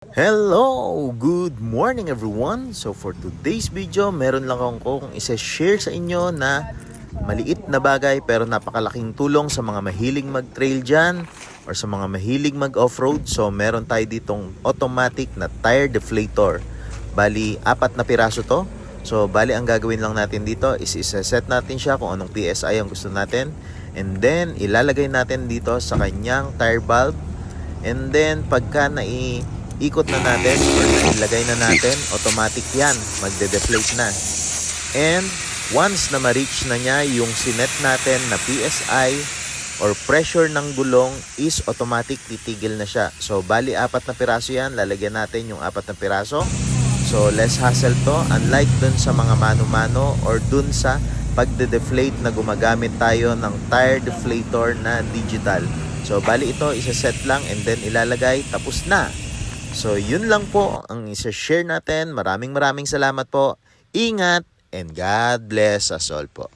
Hello! Good morning everyone! So for today's video, meron lang akong isa-share sa inyo na maliit na bagay pero napakalaking tulong sa mga mahilig mag-trail dyan or sa mga mahilig mag-offroad. So meron tayo ditong automatic na tire deflator. Bali, 4 na piraso to. So bali, ang gagawin lang natin dito is isa-set natin siya kung anong PSI ang gusto natin. And then, ilalagay natin dito sa kanyang tire valve. And then, pagka ikot na natin or ilagay na natin, automatic yan, magde-deflate na. And once na ma-reach na niya yung sinet natin na PSI or pressure ng gulong is automatic titigil na siya. So bali 4 na piraso yan, lalagyan natin yung 4 na piraso. So less hassle to, unlike dun sa mga mano-mano or dun sa pagde-deflate na gumagamit tayo ng tire deflator na digital. So bali ito, isa-set lang and then ilalagay, tapos na. So, yun lang po ang isa-share natin. Maraming salamat po. Ingat and God bless us all po.